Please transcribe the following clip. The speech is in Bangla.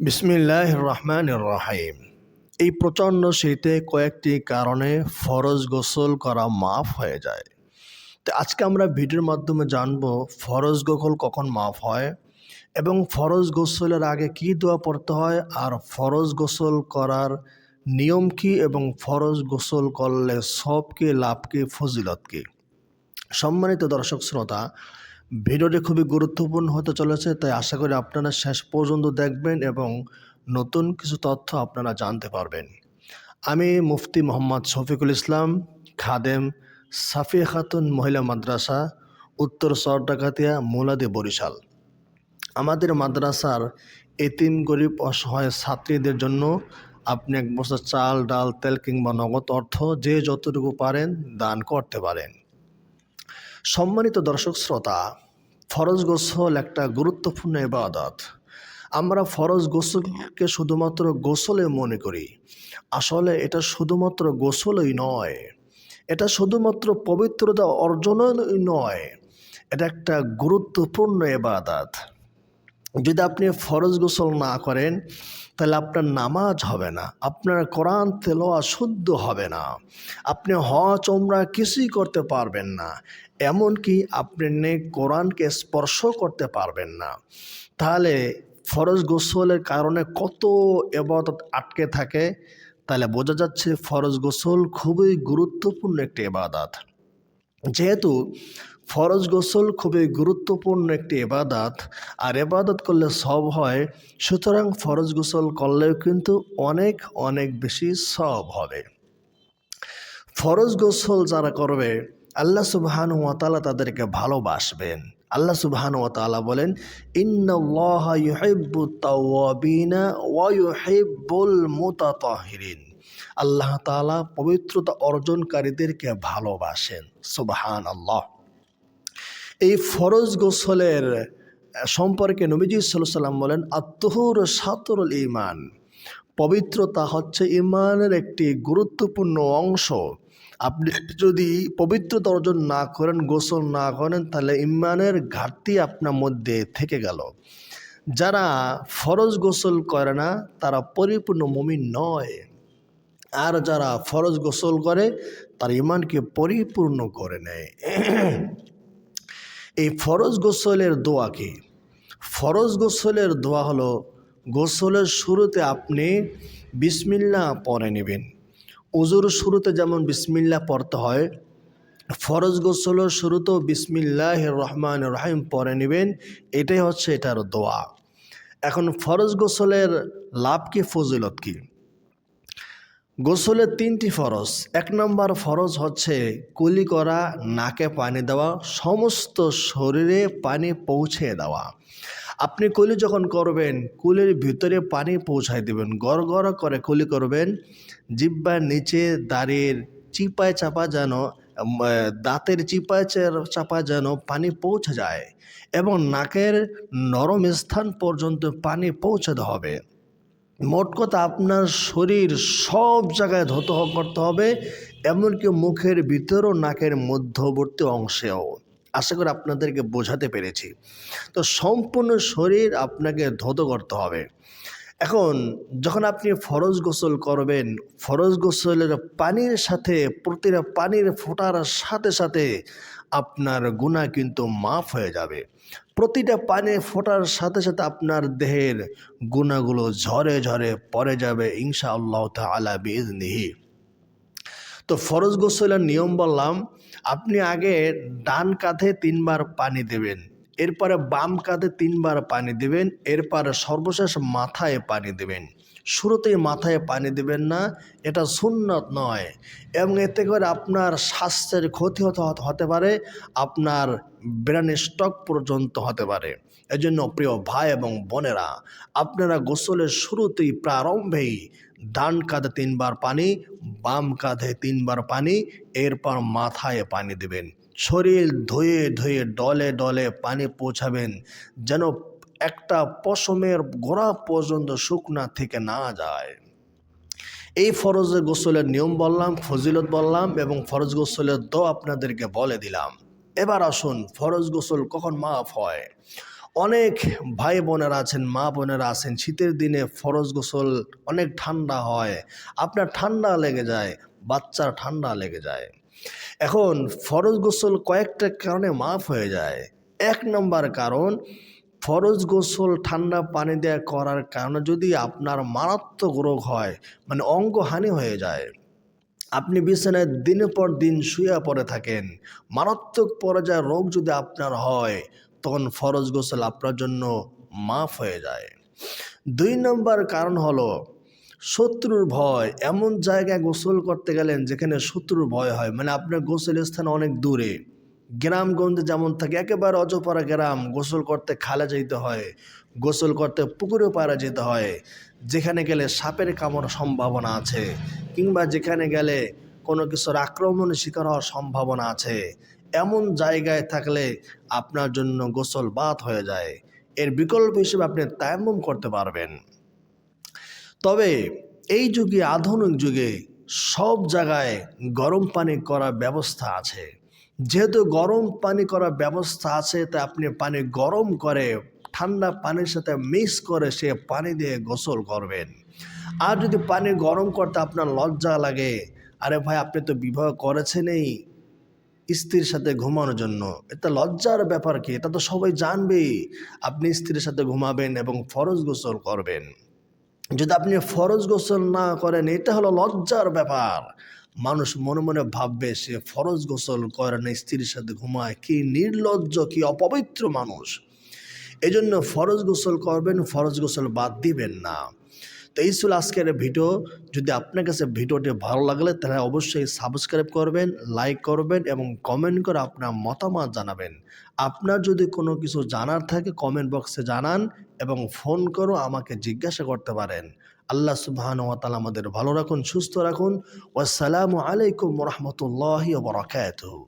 বিসমিল্লাহির রহমানির রহিম। এই প্রচণ্ড শীতে কয়েকটি কারণে ফরজ গোসল করা মাফ হয়ে যায়। তো আজকে আমরা ভিডিওর মাধ্যমে জানব ফরজ গোসল কখন মাফ হয় এবং ফরজ গোসলের আগে কি দোয়া পড়তে হয়, আর ফরজ গোসল করার নিয়ম কি এবং ফরজ গোসল করলে সব কি, লাভ কি, ফজিলত কি। সম্মানিত দর্শক শ্রোতা, ভিডিওটি খুবই গুরুত্বপূর্ণ হতে চলেছে, তাই আশা করি আপনারা শেষ পর্যন্ত দেখবেন এবং নতুন কিছু তথ্য আপনারা জানতে পারবেন। আমি মুফতি মোহাম্মদ শফিকুল ইসলাম, খাদেম সাফিয়া খাতুন মহিলা মাদ্রাসা, উত্তর চরডাকাতিয়া, মুলাদি, বরিশাল। আমাদের মাদ্রাসার এতিম গরিব অসহায় ছাত্রীদের জন্য আপনি এক বস্তা চাল, ডাল, তেল কিংবা নগদ অর্থ যে যতটুকু পারেন দান করতে পারেন। সম্মানিত দর্শক শ্রোতা, ফরজ গোসল একটা গুরুত্বপূর্ণ ইবাদত। আমরা ফরজ গোসলকে শুধুমাত্র গোসলে মনে করি, আসলে এটা শুধুমাত্র গোসলই নয়, এটা শুধুমাত্র পবিত্রতা অর্জনই নয়, এটা একটা গুরুত্বপূর্ণ ইবাদত। যদি আপনি ফরজ গোসল না করেন তাহলে আপনার নামাজ হবে না, আপনার কোরআন তেলাওয়াত শুদ্ধ হবে না, আপনি হজ উমরা কিছুই করতে পারবেন না, এমনকি আপনি কোরআনকে স্পর্শ করতে পারবেন না। তাহলে ফরজ গোসলের কারণে কত ইবাদত আটকে থাকে, তাহলে বোঝা যাচ্ছে ফরজ গোসল খুবই গুরুত্বপূর্ণ একটি ইবাদত। যেহেতু ফরজ গোসল খুবই গুরুত্বপূর্ণ একটি ইবাদত, আর ইবাদত করলে সব হয়, সুতরাং ফরজ গোসল করলেও কিন্তু অনেক অনেক বেশি সব হবে। ফরজ গোসল যারা করবে আল্লাহ সুবহানাহু ওয়া তাআলা তাদেরকে ভালোবাসবেন। আল্লাহ সুবহানাহু ওয়া তাআলা বলেন, ইন্নাল্লাহা ইউহিব্বুত তাওয়াবিনা ওয়া ইউহিব্বুল মুতাতাহহিরিন। আল্লাহ তাআলা পবিত্রতা অর্জনকারীদেরকে ভালোবাসেন। সুবহানাল্লাহ। এই ফরজ গোসলের সম্পর্কে নবীজি সাল্লাল্লাহু আলাইহি ওয়াসাল্লাম বলেন, আত-তুহুর শাতরুল ঈমান। পবিত্রতা হচ্ছে ঈমানের একটি গুরুত্বপূর্ণ অংশ। আপনি যদি পবিত্রতা অর্জন না করেন, গোসল না করেন, তাহলে ঈমানের ঘাটতি আপনার মধ্যে থেকে গেল। যারা ফরজ গোসল করে না তারা পরিপূর্ণ মুমিন নয়, আর যারা ফরজ গোসল করে তার ঈমানকে পরিপূর্ণ করে নেয়। এই ফরজ গোসলের দোয়া কি? ফরজ গোসলের দোয়া হলো, গোসলের শুরুতে আপনি বিসমিল্লাহ পড়ে নেবেন। ওযুর শুরুতে যেমন বিসমিল্লাহ পড়তে হয়, ফরজ গোসলের শুরুতেও বিসমিল্লাহির রহমানির রহিম পড়ে নেবেন। এটাই হচ্ছে এটার দোয়া। এখন ফরজ গোসলের লাভ কি, ফজিলত কি? গোসলের 3টি ফরজ। 1 নম্বর ফরজ হচ্ছে কুলি করা, নাকে পানি দেওয়া, সমস্ত শরীরে পানি পৌঁছে দেওয়া। আপনি কুলি যখন করবেন, কুলির ভিতরে পানি পৌঁছায় দেবেন, গড় করে কুলি করবেন। জিহ্বার নিচে দাঁড়ের চিপায় চাপা যেন, দাঁতের চিপায় চাপা যেন পানি পৌঁছে যায়, এবং নাকের নরম স্থান পর্যন্ত পানি পৌঁছাতে হবে। মোট কথা, আপনার শরীর সব জায়গায় ধৌত করতে হবে, এমনকি মুখের ভিতরও, নাকের মধ্যবর্তী অংশেও। আশা করি আপনাদেরকে বোঝাতে পেরেছি। তো সম্পূর্ণ শরীর আপনাকে ধৌত করতে হবে। এখন যখন আপনি ফরজ গোসল করবেন, ফরজ গোসলের পানির সাথে, প্রতিটা পানির ফোঁটার সাথে সাথে আপনার গুনাহ কিন্তু মাফ হয়ে যাবে। প্রতিটা পানি ফোঁটার সাথে সাথে আপনার দেহের গুনাহগুলো ঝরে ঝরে পড়ে যাবে ইনশাআল্লাহ তাআলা বিইজনিহি। তো ফরজ গোসলের নিয়ম বললাম, আপনি আগে ডান কাঁধে 3 বার পানি দেবেন, এরপরে বাম কাঁধে 3 বার পানি দেবেন, এরপরে সর্বশেষ মাথায় পানি দেবেন। শুরুতেই মাথায় পানি দেবেন না, এটা সুন্নত নয়, এবং এতে করে আপনার স্বাস্থ্যের ক্ষতি হতে পারে, আপনার ব্রেন স্ট্রোক পর্যন্ত হতে পারে। এজন্য প্রিয় ভাই এবং বোনেরা, আপনারা গোসলের শুরুতেই, প্রারম্ভেই ডান কাঁধে 3 বার পানি, বাম কাঁধে 3 বার পানি, এরপর মাথায় পানি দেবেন। শরীর ধুয়ে ধুয়ে ডলে ডলে পানি পৌঁছাবেন, যেন একটা পশমের গোড়া পর্যন্ত শুকনা থেকে না যায়। এই ফরজের গোসলের নিয়ম বললাম, ফজিলত বললাম, এবং ফরজ গোসলের দোয়া আপনাদেরকে বলে দিলাম। এবার আসুন, ফরজ গোসল কখন মাফ হয়? অনেক ভাই বোনেরা আছেন, মা বোনেরা আছেন, শীতের দিনে ফরজ গোসল অনেক ঠান্ডা হয়, আপনার ঠান্ডা লেগে যায়, বাচ্চার ঠান্ডা লেগে যায়। এখন ফরজ গোসল কয়েকটা কারণে মাফ হয়ে যায়। এক নম্বর কারণ, ফরজ গোসল ঠান্ডা পানি দিয়ে করার কারণে যদি আপনার মারাত্মক রোগ হয়, মানে অঙ্গহানি হয়ে যায়, আপনি বিছানায় দিনের পর দিন শুয়ে পড়ে থাকেন, মারাত্মক পর্যায়ের রোগ যদি আপনার হয়, তখন ফরজ গোসল আপনার জন্য মাফ হয়ে যায়। 2 নম্বর কারণ হলো শত্রুর ভয়। এমন জায়গায় গোসল করতে গেলেন যেখানে শত্রুর ভয় হয়, মানে আপনার গোসল স্থান অনেক দূরে, গ্রামগঞ্জে যেমন থাকে, একেবারে অজপাড়া গ্রাম, গোসল করতে খালে যেতে হয়, গোসল করতে পুকুরে পাড়ে যেতে হয়, যেখানে গেলে সাপের কামড়ার সম্ভাবনা আছে, কিংবা যেখানে গেলে কোনো কিছুর আক্রমণের শিকার হওয়ার সম্ভাবনা আছে, এমন জায়গায় থাকলে আপনার জন্য গোসল বাদ হয়ে যায়। এর বিকল্প হিসেবে আপনি তায়াম্মুম করতে পারবেন। তবে এই যুগে, আধুনিক যুগে সব জায়গায় গরম পানি করার ব্যবস্থা আছে। যেহেতু গরম পানি করার ব্যবস্থা আছে, তাই আপনি পানি গরম করে ঠান্ডা পানির সাথে মিক্স করে সে পানি দিয়ে গোসল করবেন। আর যদি পানি গরম করতে আপনার লজ্জা লাগে, আরে ভাই আপনি তো বিবাহ করেছেনই স্ত্রীর সাথে ঘুমানোর জন্য, এটা লজ্জার ব্যাপার কি? এটা তো সবাই জানবেই। আপনি স্ত্রীর সাথে ঘুমাবেন এবং ফরজ গোসল করবেন। যদি আপনি ফরজ গোসল না করেন, এটা হলো লজ্জার ব্যাপার। মানুষ মনে মনে ভাববে সে ফরজ গোসল করে না, স্ত্রীর সাথে ঘুমায়, কি নির্লজ্জ, কি অপবিত্র মানুষ। এজন্য ফরজ গোসল করবেন, ফরজ গোসল বাদ দিবেন না। তো এই ছিল আজকের ভিডিও। যদি আপনার কাছে ভিডিওটি ভালো লাগলে তাহলে অবশ্যই সাবস্ক্রাইব করবেন, লাইক করবেন এবং কমেন্ট করে আপনার মতামত জানাবেন। আপনার যদি কোনো কিছু জানার থাকে কমেন্ট বক্সে জানান এবং ফোন করো আমাকে জিজ্ঞাসা করতে পারেন। আল্লাহ সুবহানাহু ওয়া তাআলা আমাদের ভালো রাখুন, সুস্থ রাখুন। ওয়াসসালামু আলাইকুম ওয়া রাহমাতুল্লাহি ওয়া বারাকাতুহু।